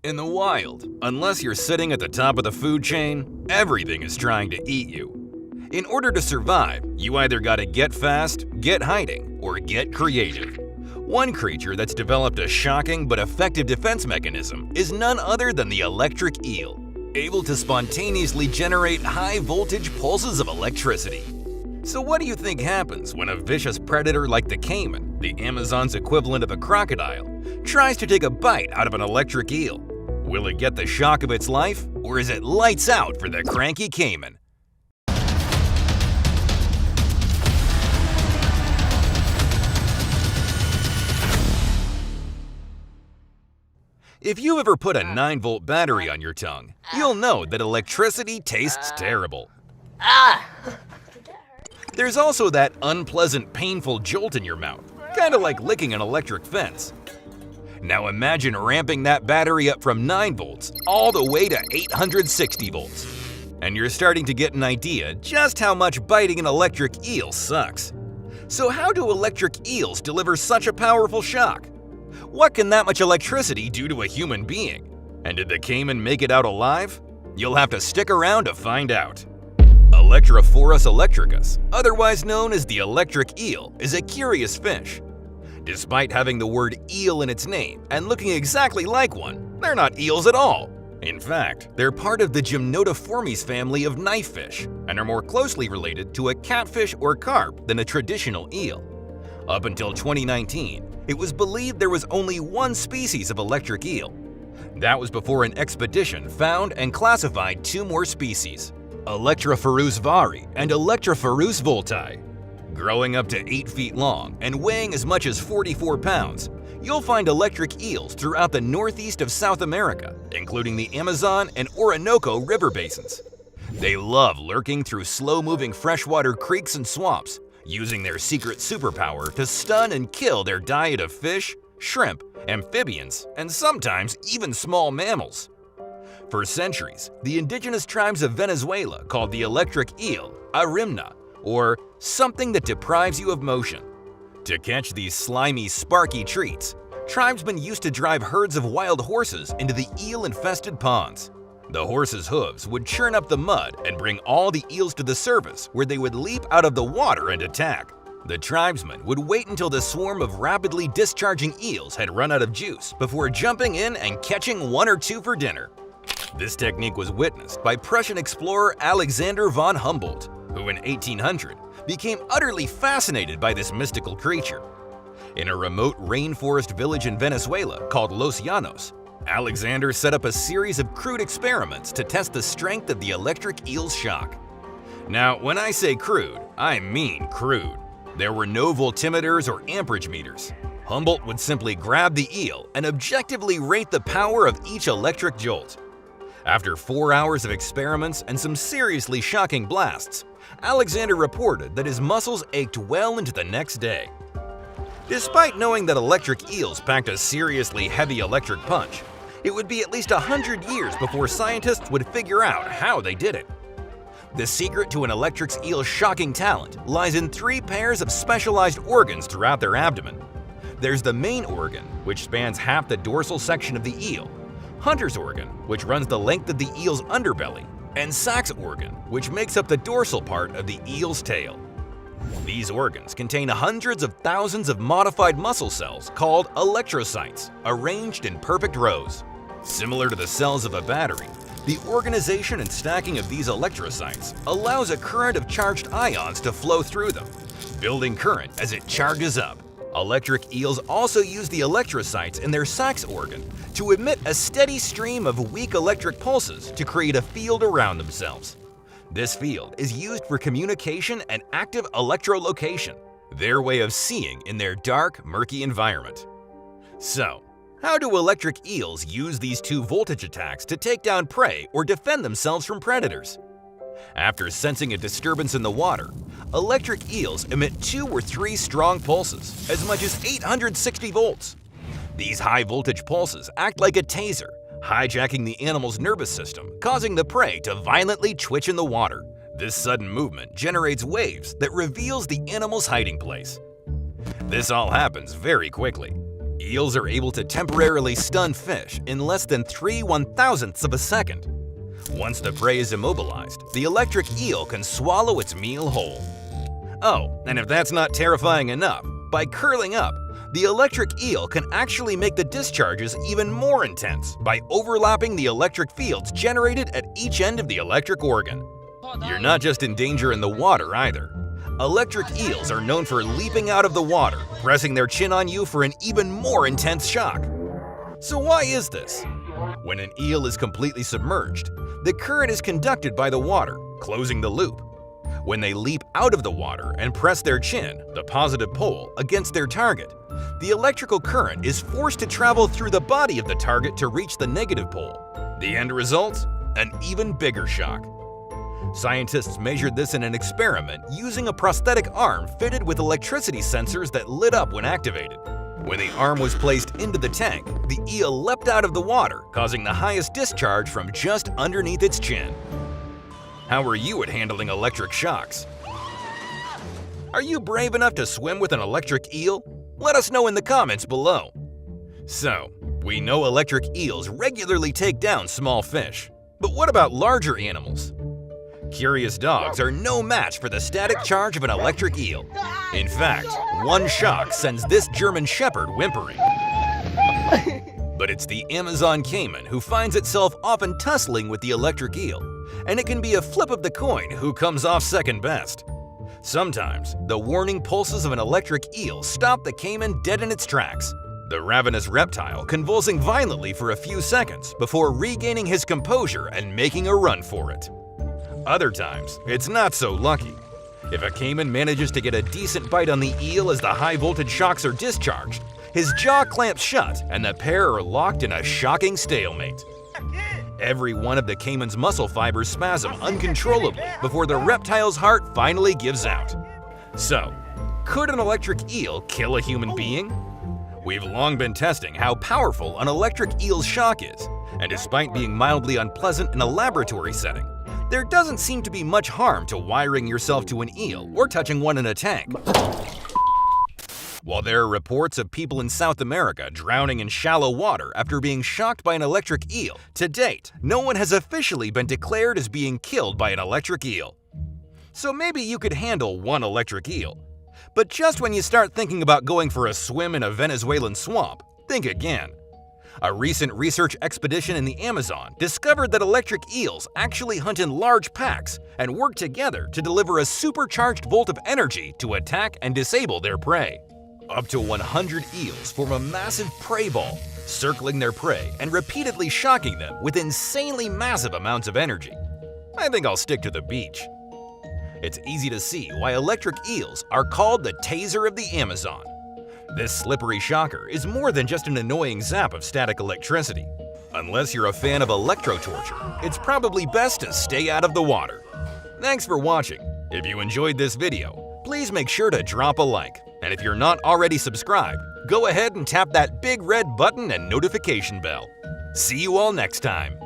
In the wild, unless you're sitting at the top of the food chain, everything is trying to eat you. In order to survive, you either gotta get fast, get hiding, or get creative. One creature that's developed a shocking but effective defense mechanism is none other than the electric eel, able to spontaneously generate high-voltage pulses of electricity. So what do you think happens when a vicious predator like the caiman, the Amazon's equivalent of a crocodile, tries to take a bite out of an electric eel? Will it get the shock of its life, or is it lights out for the cranky caiman? If you've ever put a 9-volt battery on your tongue, you'll know that electricity tastes terrible. There's also that unpleasant, painful jolt in your mouth, kind of like licking an electric fence. Now imagine ramping that battery up from 9 volts all the way to 860 volts. And you're starting to get an idea just how much biting an electric eel sucks. So how do electric eels deliver such a powerful shock? What can that much electricity do to a human being? And did the caiman make it out alive? You'll have to stick around to find out. Electrophorus electricus, otherwise known as the electric eel, is a curious fish. Despite having the word eel in its name and looking exactly like one, they're not eels at all. In fact, they're part of the Gymnotiformes family of knife fish and are more closely related to a catfish or carp than a traditional eel. Up until 2019, it was believed there was only one species of electric eel. That was before an expedition found and classified 2 more species, Electrophorus vari and Electrophorus volti. Growing up to 8 feet long and weighing as much as 44 pounds, you'll find electric eels throughout the northeast of South America, including the Amazon and Orinoco river basins. They love lurking through slow-moving freshwater creeks and swamps, using their secret superpower to stun and kill their diet of fish, shrimp, amphibians, and sometimes even small mammals. For centuries, the indigenous tribes of Venezuela called the electric eel arimna, or something that deprives you of motion. To catch these slimy, sparky treats, tribesmen used to drive herds of wild horses into the eel-infested ponds. The horses' hooves would churn up the mud and bring all the eels to the surface, where they would leap out of the water and attack. The tribesmen would wait until the swarm of rapidly discharging eels had run out of juice before jumping in and catching 1 or 2 for dinner. This technique was witnessed by Prussian explorer Alexander von Humboldt, who in 1800 became utterly fascinated by this mystical creature. In a remote rainforest village in Venezuela called Los Llanos, Alexander set up a series of crude experiments to test the strength of the electric eel's shock. Now, when I say crude, I mean crude. There were no voltimeters or amperage meters. Humboldt would simply grab the eel and objectively rate the power of each electric jolt. After 4 hours of experiments and some seriously shocking blasts, Alexander reported that his muscles ached well into the next day. Despite knowing that electric eels packed a seriously heavy electric punch, it would be at least 100 years before scientists would figure out how they did it. The secret to an electric eel's shocking talent lies in 3 pairs of specialized organs throughout their abdomen. There's the main organ, which spans half the dorsal section of the eel, Hunter's organ, which runs the length of the eel's underbelly, and Sachs organ, which makes up the dorsal part of the eel's tail. These organs contain hundreds of thousands of modified muscle cells called electrocytes, arranged in perfect rows. Similar to the cells of a battery, the organization and stacking of these electrocytes allows a current of charged ions to flow through them, building current as it charges up. Electric eels also use the electrocytes in their Sachs organ to emit a steady stream of weak electric pulses to create a field around themselves. This field is used for communication and active electrolocation, their way of seeing in their dark, murky environment. So, how do electric eels use these 2 voltage attacks to take down prey or defend themselves from predators? After sensing a disturbance in the water, electric eels emit 2 or 3 strong pulses, as much as 860 volts. These high-voltage pulses act like a taser, hijacking the animal's nervous system, causing the prey to violently twitch in the water. This sudden movement generates waves that reveals the animal's hiding place. This all happens very quickly. Eels are able to temporarily stun fish in less than 3/1000ths of a second. Once the prey is immobilized, the electric eel can swallow its meal whole. Oh, and if that's not terrifying enough, by curling up, the electric eel can actually make the discharges even more intense by overlapping the electric fields generated at each end of the electric organ. You're not just in danger in the water either. Electric eels are known for leaping out of the water, pressing their chin on you for an even more intense shock. So why is this? When an eel is completely submerged, the current is conducted by the water, closing the loop. When they leap out of the water and press their chin, the positive pole, against their target, the electrical current is forced to travel through the body of the target to reach the negative pole. The end result? An even bigger shock. Scientists measured this in an experiment using a prosthetic arm fitted with electricity sensors that lit up when activated. When the arm was placed into the tank, the eel leapt out of the water, causing the highest discharge from just underneath its chin. How are you at handling electric shocks? Are you brave enough to swim with an electric eel? Let us know in the comments below. So, we know electric eels regularly take down small fish. But what about larger animals? Curious dogs are no match for the static charge of an electric eel. In fact, one shock sends this German Shepherd whimpering. But it's the Amazon caiman who finds itself often tussling with the electric eel, and it can be a flip of the coin who comes off second best. Sometimes, the warning pulses of an electric eel stop the caiman dead in its tracks, the ravenous reptile convulsing violently for a few seconds before regaining his composure and making a run for it. Other times, it's not so lucky. If a caiman manages to get a decent bite on the eel as the high-voltage shocks are discharged, his jaw clamps shut and the pair are locked in a shocking stalemate. Every one of the caiman's muscle fibers spasm uncontrollably before the reptile's heart finally gives out. So, could an electric eel kill a human being? We've long been testing how powerful an electric eel's shock is, and despite being mildly unpleasant in a laboratory setting, there doesn't seem to be much harm to wiring yourself to an eel or touching one in a tank. While there are reports of people in South America drowning in shallow water after being shocked by an electric eel, to date, no one has officially been declared as being killed by an electric eel. So maybe you could handle one electric eel. But just when you start thinking about going for a swim in a Venezuelan swamp, think again. A recent research expedition in the Amazon discovered that electric eels actually hunt in large packs and work together to deliver a supercharged volt of energy to attack and disable their prey. Up to 100 eels form a massive prey ball, circling their prey and repeatedly shocking them with insanely massive amounts of energy. I think I'll stick to the beach. It's easy to see why electric eels are called the taser of the Amazon. This slippery shocker is more than just an annoying zap of static electricity. Unless you're a fan of electro-torture, it's probably best to stay out of the water. Thanks for watching. If you enjoyed this video, please make sure to drop a like. And if you're not already subscribed, go ahead and tap that big red button and notification bell. See you all next time.